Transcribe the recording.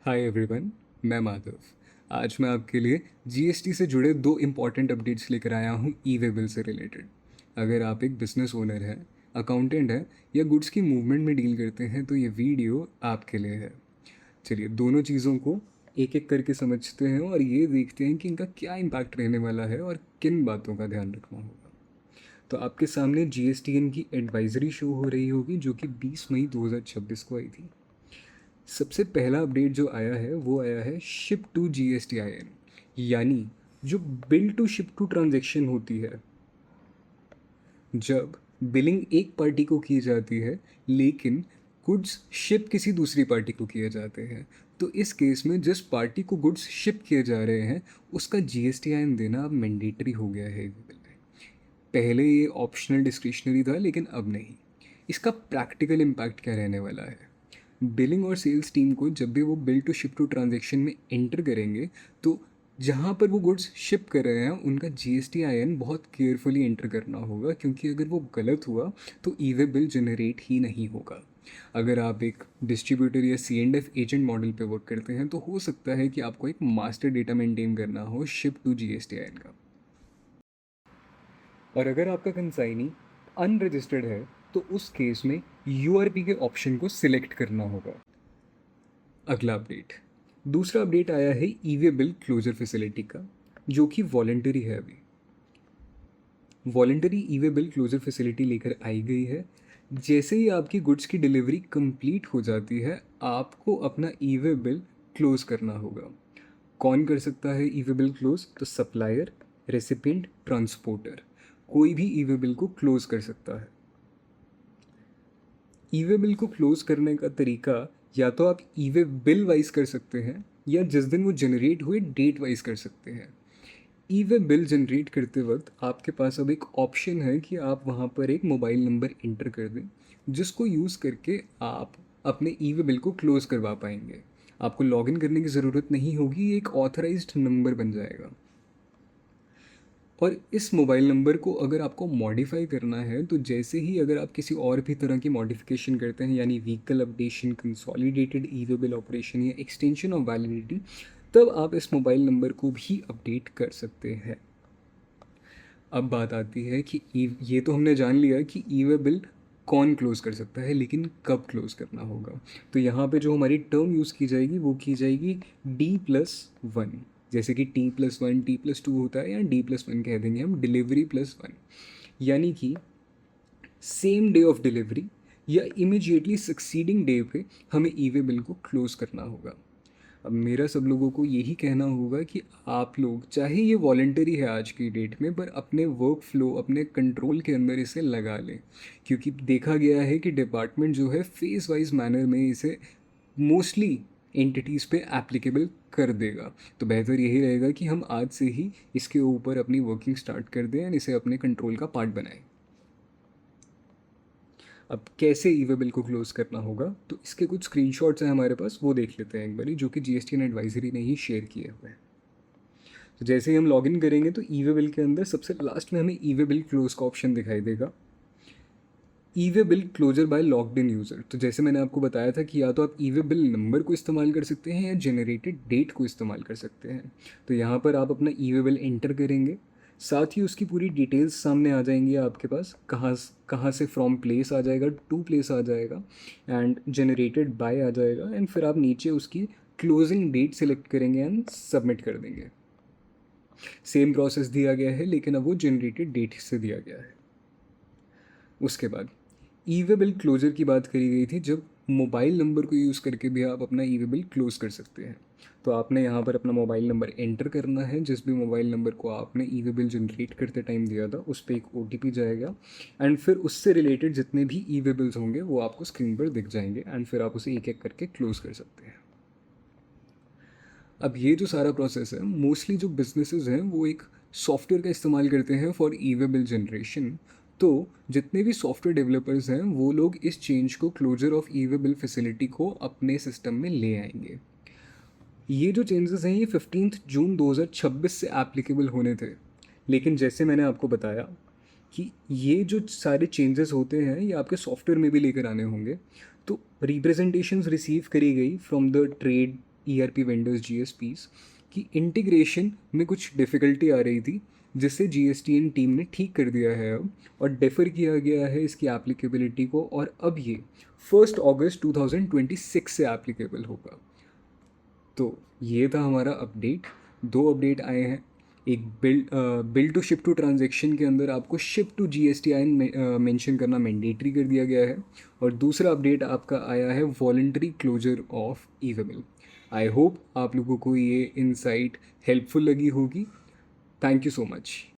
Hi everyone, मैं माधव। आज मैं आपके लिए जीएसटी से जुड़े दो इम्पॉर्टेंट अपडेट्स लेकर आया हूँ ई वे बिल से रिलेटेड। अगर आप एक बिजनेस ओनर हैं, अकाउंटेंट हैं या गुड्स की मूवमेंट में डील करते हैं तो ये वीडियो आपके लिए है। चलिए दोनों चीज़ों को एक एक करके समझते हैं और ये देखते हैं कि इनका क्या इम्पैक्ट रहने वाला है और किन बातों का ध्यान रखना होगा। तो आपके सामने जीएसटीएन की एडवाइजरी शो हो रही होगी जो कि 20 मई 2026 को आई थी। सबसे पहला अपडेट जो आया है वो आया है शिप टू GSTIN, यानी जो bill to ship to transaction होती है, जब बिलिंग एक पार्टी को की जाती है लेकिन गुड्स शिप किसी दूसरी पार्टी को किए जाते हैं, तो इस केस में जिस पार्टी को गुड्स शिप किए जा रहे हैं उसका GSTIN देना अब मैंडेटरी हो गया है बिल में। पहले ये ऑप्शनल डिस्क्रिशनरी था लेकिन अब नहीं। इसका प्रैक्टिकल इम्पैक्ट क्या रहने वाला है? बिलिंग और सेल्स टीम को जब भी वो bill to ship to transaction में एंटर करेंगे तो जहाँ पर वो गुड्स शिप कर रहे हैं उनका GSTIN बहुत केयरफुली एंटर करना होगा, क्योंकि अगर वो गलत हुआ तो ई वे बिल जनरेट ही नहीं होगा। अगर आप एक डिस्ट्रीब्यूटर या C&F एजेंट मॉडल पे वर्क करते हैं तो हो सकता है कि आपको एक मास्टर डेटा मेंटेन करना हो शिप टू GSTIN का। और अगर आपका कंसाइनी अनरजिस्टर्ड है तो उस केस में URP के ऑप्शन को सिलेक्ट करना होगा। अगला अपडेट, दूसरा अपडेट आया है ई वे बिल क्लोजर फैसिलिटी का, जो कि वॉलेंटरी है। अभी वॉलेंटरी ई वे बिल क्लोजर फैसिलिटी लेकर आई गई है। जैसे ही आपकी गुड्स की डिलीवरी कंप्लीट हो जाती है आपको अपना ई वे बिल क्लोज करना होगा। कौन कर सकता है ई वे बिल क्लोज? तो सप्लायर, रेसिपिएंट, ट्रांसपोर्टर, कोई भी ई वे बिल को क्लोज कर सकता है। ई वे बिल को क्लोज करने का तरीका या तो आप ई वे बिल वाइज कर सकते हैं या जिस दिन वो जनरेट हुए डेट वाइज कर सकते हैं। ई वे बिल जनरेट करते वक्त आपके पास अब एक ऑप्शन है कि आप वहाँ पर एक मोबाइल नंबर इंटर कर दें, जिसको यूज़ करके आप अपने ई वे बिल को क्लोज करवा पाएंगे। आपको लॉगिन करने की ज़रूरत नहीं होगी, ये एक ऑथराइज्ड नंबर बन जाएगा। और इस मोबाइल नंबर को अगर आपको मॉडिफाई करना है तो जैसे ही अगर आप किसी और भी तरह की मॉडिफिकेशन करते हैं, यानी व्हीकल अपडेशन, कंसोलिडेटेड ई वे बिल ऑपरेशन या एक्सटेंशन ऑफ वैलिडिटी, तब आप इस मोबाइल नंबर को भी अपडेट कर सकते हैं। अब बात आती है कि ये तो हमने जान लिया कि ई वे बिल कौन क्लोज कर सकता है, लेकिन कब क्लोज करना होगा। तो यहाँ पे जो हमारी टर्म यूज़ की जाएगी वो की जाएगी D+1। जैसे कि T+1 T+2 होता है, या D+1 कह देंगे हम, डिलीवरी+1। यानी कि सेम डे ऑफ डिलीवरी या इमिजिएटली सक्सीडिंग डे पे हमें ई वे बिल को क्लोज करना होगा। अब मेरा सब लोगों को यही कहना होगा कि आप लोग, चाहे ये वॉलेंटरी है आज की डेट में, पर अपने वर्क फ्लो, अपने कंट्रोल के अंदर इसे लगा लें, क्योंकि देखा गया है कि डिपार्टमेंट जो है फेज वाइज मैनर में इसे मोस्टली एंटिटीज़ पे एप्लीकेबल कर देगा। तो बेहतर यही रहेगा कि हम आज से ही इसके ऊपर अपनी वर्किंग स्टार्ट कर दें और इसे अपने कंट्रोल का पार्ट बनाएं। अब कैसे ई वे बिल को क्लोज करना होगा, तो इसके कुछ स्क्रीनशॉट्स हैं हमारे पास, वो देख लेते हैं एक बारी, जो कि GSTN एडवाइजरी ने ही शेयर किए हुए हैं। तो जैसे ही हम लॉगिन करेंगे तो ई वे बिल के अंदर सबसे लास्ट में हमें ई वे बिल क्लोज का ऑप्शन दिखाई देगा। E way bill closure by logged in user. तो जैसे मैंने आपको बताया था कि या तो आप ई वे बिल नंबर को इस्तेमाल कर सकते हैं या जनरेटेड डेट को इस्तेमाल कर सकते हैं। तो यहाँ पर आप अपना ई वे बिल एंटर करेंगे, साथ ही उसकी पूरी डिटेल्स सामने आ जाएंगी आपके पास, कहाँ कहाँ से फ्रॉम प्लेस आ जाएगा, टू प्लेस आ जाएगा, एंड जनरेटेड बाय आ जाएगा, एंड फिर आप नीचे उसकी क्लोजिंग डेट सेलेक्ट करेंगे एंड सबमिट कर देंगे। सेम प्रोसेस दिया गया है लेकिन अब वो जनरेटेड डेट से दिया गया है। उसके बाद ई वे बिल क्लोजर की बात करी गई थी, जब मोबाइल नंबर को यूज़ करके भी आप अपना ई वे बिल क्लोज कर सकते हैं। तो आपने यहाँ पर अपना मोबाइल नंबर एंटर करना है, जिस भी मोबाइल नंबर को आपने ई वे बिल जनरेट करते टाइम दिया था उस पर एक OTP जाएगा, एंड फिर उससे रिलेटेड जितने भी ई वे बिल्स होंगे वो आपको स्क्रीन पर दिख जाएंगे, एंड फिर आप उसे एक एक करके क्लोज कर सकते हैं। अब ये जो सारा प्रोसेस है, मोस्टली जो बिजनेसेस हैं वो एक सॉफ्टवेयर का इस्तेमाल करते हैं for E way bill generation. तो जितने भी सॉफ्टवेयर डेवलपर्स हैं वो लोग इस चेंज को, closure of e way bill facility को, अपने सिस्टम में ले आएंगे। ये जो चेंजेस हैं ये 15 जून 2026 से एप्लीकेबल होने थे, लेकिन जैसे मैंने आपको बताया कि ये जो सारे चेंजेस होते हैं ये आपके सॉफ्टवेयर में भी लेकर आने होंगे। तो रिप्रेजेंटेशंस रिसीव करी गई from the trade ERP vendors GSPs की इंटीग्रेशन में कुछ डिफ़िकल्टी आ रही थी, जिससे GSTN टीम ने ठीक कर दिया है अब, और डेफर किया गया है इसकी एप्लीकेबिलिटी को, और अब ये 1 अगस्त 2026 से एप्लीकेबल होगा। तो ये था हमारा अपडेट। 2 अपडेट आए हैं। एक bill to ship to transaction के अंदर आपको शिप टू GSTIN मेंशन करना मैंडेटरी कर दिया गया है, और दूसरा अपडेट आपका आया है voluntary closure of e way bill. I hope आप लोगों को ये इनसाइट हेल्पफुल लगी होगी। Thank you so much.